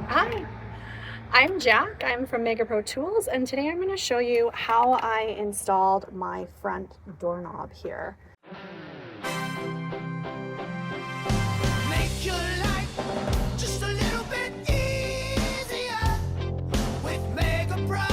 Hi, I'm Jack. I'm from Megapro Tools, and today I'm going to show you how I installed my front doorknob here. Make your life just a little bit easier with Megapro.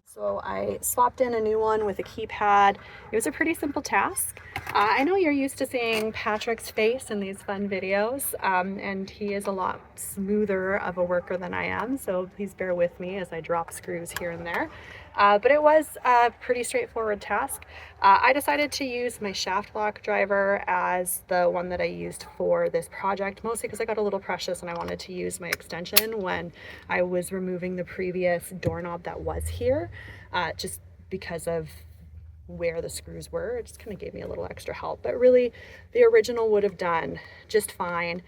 So I swapped in a new one with a keypad. It was a pretty simple task. I know you're used to seeing Patrick's face in these fun videos, and he is a lot smoother of a worker than I am, so please bear with me as I drop screws here and there. But it was a pretty straightforward task. I decided to use my ShaftLOK driver as the one that I used for this project, mostly because I got a little precious and I wanted to use my extension when I was removing the previous doorknob that was here, just because of where the screws were. It just kind of gave me a little extra help, but really the original would have done just fine.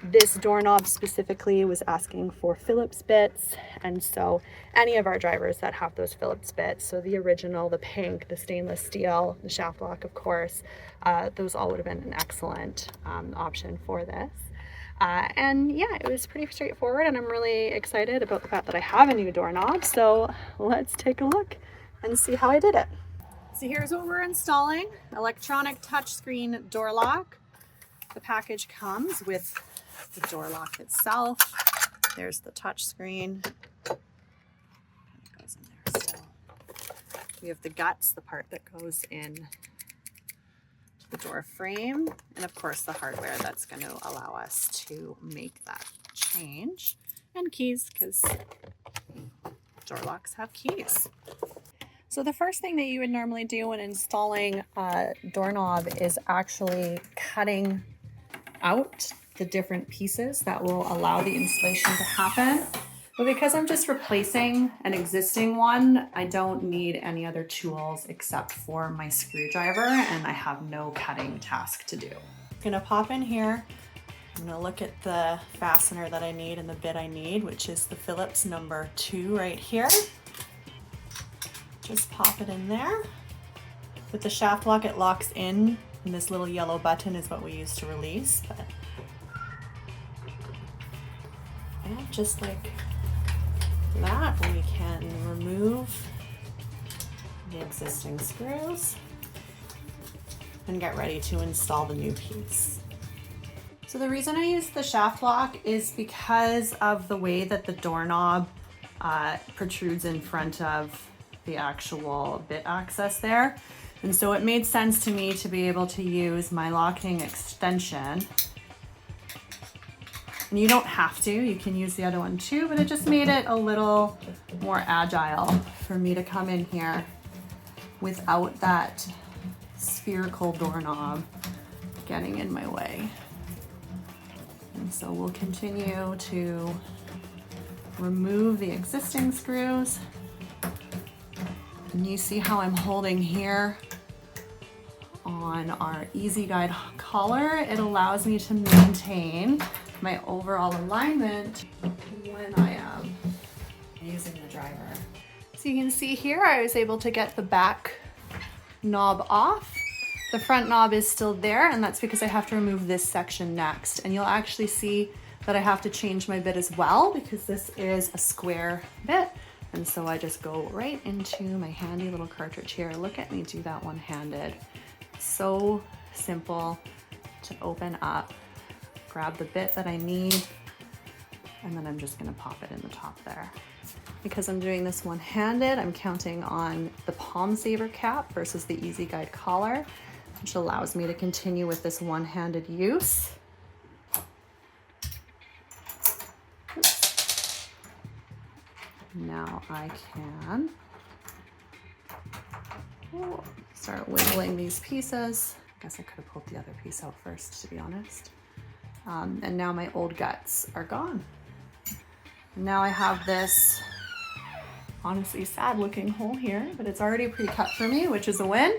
This doorknob specifically was asking for Phillips bits, and so any of our drivers that have those Phillips bits, so the original, the pink, the stainless steel, the ShaftLOK, of course, those all would have been an excellent option for this. And yeah, it was pretty straightforward, and I'm really excited about the fact that I have a new doorknob. So let's take a look and see how I did it. So here's what we're installing: electronic touchscreen door lock. The package comes with the door lock itself. There's the touchscreen. It goes in there still. We have the guts, the part that goes in the door frame, and of course the hardware that's going to allow us to make that change, and keys, because door locks have keys. So the first thing that you would normally do when installing a doorknob is actually cutting out the different pieces that will allow the installation to happen. But because I'm just replacing an existing one, I don't need any other tools except for my screwdriver, and I have no cutting task to do. I'm gonna pop in here. I'm gonna look at the fastener that I need and the bit I need, which is the Phillips number 2 right here. Just pop it in there. With the ShaftLOK, it locks in, and this little yellow button is what we use to release. But yeah, just like that, we can remove the existing screws and get ready to install the new piece. So the reason I use the ShaftLOK is because of the way that the doorknob protrudes in front of the actual bit access there. And so it made sense to me to be able to use my locking extension. And you don't have to, you can use the other one too, but it just made it a little more agile for me to come in here without that spherical doorknob getting in my way. And so we'll continue to remove the existing screws. And you see how I'm holding here on our Easy Guide collar. It allows me to maintain my overall alignment when I am using the driver. So you can see here I was able to get the back knob off. The front knob is still there, and that's because I have to remove this section next. And you'll actually see that I have to change my bit as well, because this is a square bit. And so I just go right into my handy little cartridge here. Look at me do that one-handed. So simple to open up, grab the bit that I need, and then I'm just gonna pop it in the top there. Because I'm doing this one-handed, I'm counting on the palm saver cap versus the Easy Guide collar, which allows me to continue with this one-handed use. Now I can start wiggling these pieces. I guess I could have pulled the other piece out first, to be honest. And now my old guts are gone. Now I have this honestly sad looking hole here, but it's already pre-cut for me, which is a win.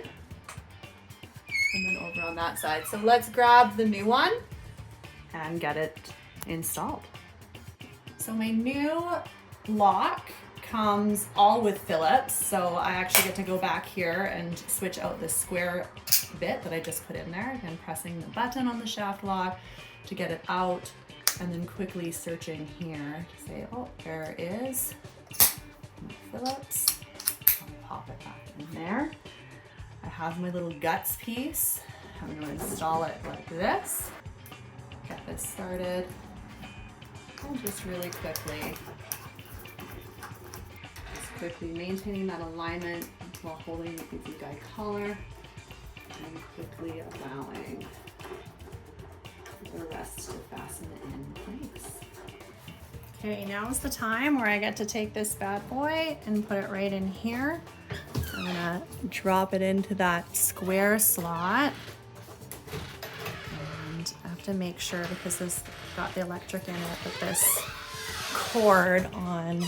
And then over on that side. So let's grab the new one and get it installed. So my new lock comes all with Phillips, so I actually get to go back here and switch out this square bit that I just put in there. Again, pressing the button on the ShaftLOK, to get it out, and then quickly searching here to say, oh, there is my Phillips. I'll pop it back in there. I have my little guts piece. I'm going to install it like this. Get this started. And just really quickly maintaining that alignment while holding the easy guide collar and quickly allowing the rest to fasten in place. Okay, now is the time where I get to take this bad boy and put it right in here. I'm gonna drop it into that square slot. And I have to make sure, because this got the electric in it, that this cord on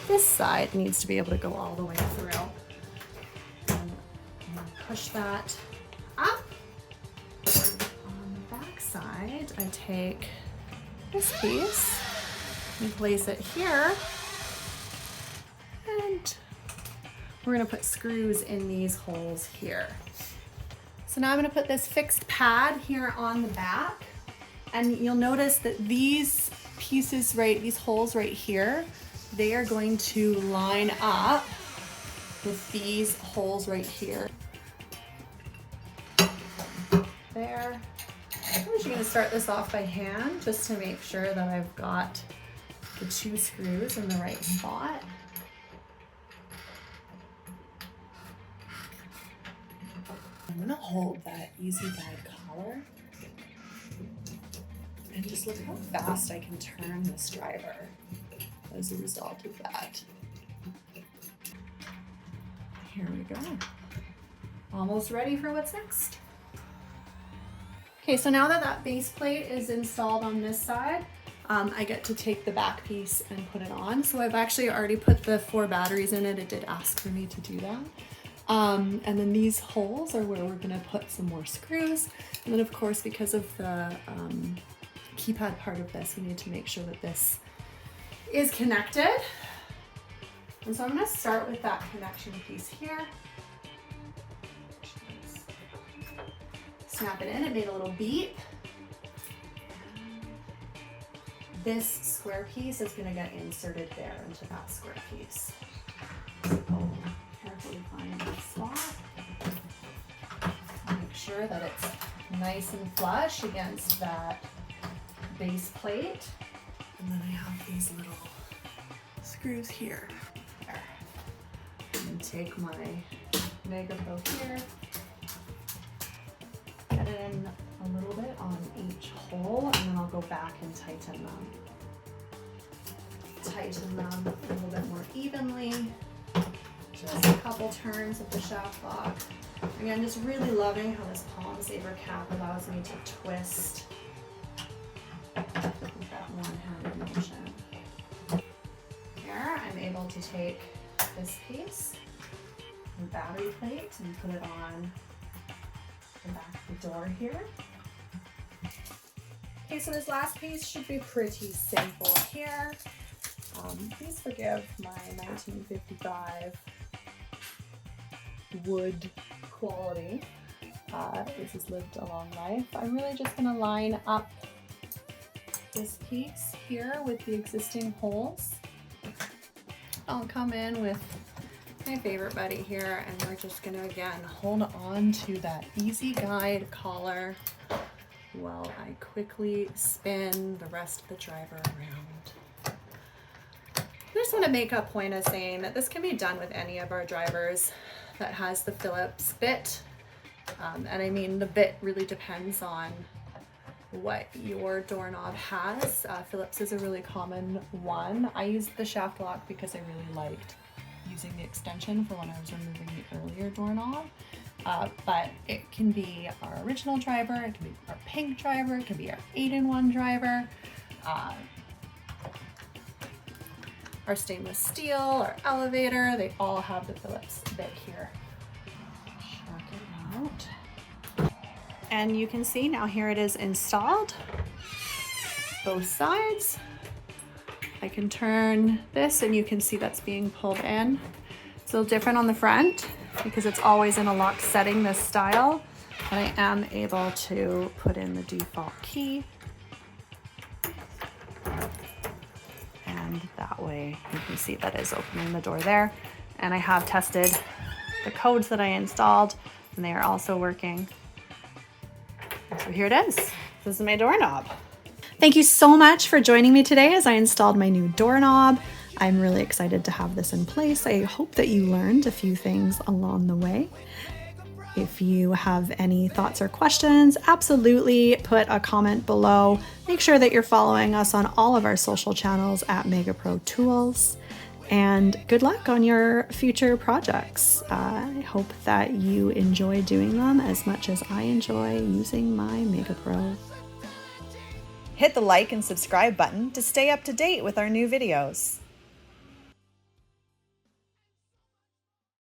this side needs to be able to go all the way through. And I'm gonna push that up. On the back side, I take this piece and place it here. And we're gonna put screws in these holes here. So now I'm gonna put this fixed pad here on the back. And you'll notice that these pieces, these holes right here, they are going to line up with these holes right here. There. I'm actually going to start this off by hand just to make sure that I've got the 2 screws in the right spot. I'm going to hold that easy guide collar and just look how fast I can turn this driver as a result of that. Here we go. Almost ready for what's next. Okay, so now that that base plate is installed on this side, I get to take the back piece and put it on. So I've actually already put the 4 batteries in it. It did ask for me to do that. And then these holes are where we're gonna put some more screws. And then of course, because of the keypad part of this, we need to make sure that this is connected. And so I'm going to start with that connection piece here. Snap it in, it made a little beep. This square piece is going to get inserted there into that square piece. So carefully find the spot. Make sure that it's nice and flush against that base plate. And then I have these little screws here. There. And take my Megapro here, get it in a little bit on each hole, and then I'll go back and tighten them. Tighten them a little bit more evenly. Just a couple turns of the ShaftLOK. Again, just really loving how this palm saver cap allows me to twist with that one-handed motion. Here, I'm able to take this piece, the battery plate, and put it on the back of the door here. Okay, so this last piece should be pretty simple here. Please forgive my 1955 wood quality. This has lived a long life. I'm really just going to line up this piece here with the existing holes. I'll come in with my favorite buddy here, and we're just going to again hold on to that easy guide collar while I quickly spin the rest of the driver around. I just want to make a point of saying that this can be done with any of our drivers that has the Phillips bit. And I mean, the bit really depends on what your doorknob has. Phillips is a really common one. I used the ShaftLOK because I really liked using the extension for when I was removing the earlier doorknob. But it can be our original driver, it can be our pink driver, it can be our 8-in-1 driver, our stainless steel, our elevator, they all have the Phillips bit here. Check it out. And you can see now here it is installed, both sides. I can turn this and you can see that's being pulled in. It's a little different on the front because it's always in a locked setting, this style. But I am able to put in the default key and that way you can see that is opening the door there. And I have tested the codes that I installed, and they are also working. So here it is. This is my doorknob. Thank you so much for joining me today as I installed my new doorknob. I'm really excited to have this in place. I hope that you learned a few things along the way. If you have any thoughts or questions, absolutely put a comment below. Make sure that you're following us on all of our social channels at Megapro Tools. And good luck on your future projects. I hope that you enjoy doing them as much as I enjoy using my Megapro. Hit the like and subscribe button to stay up to date with our new videos.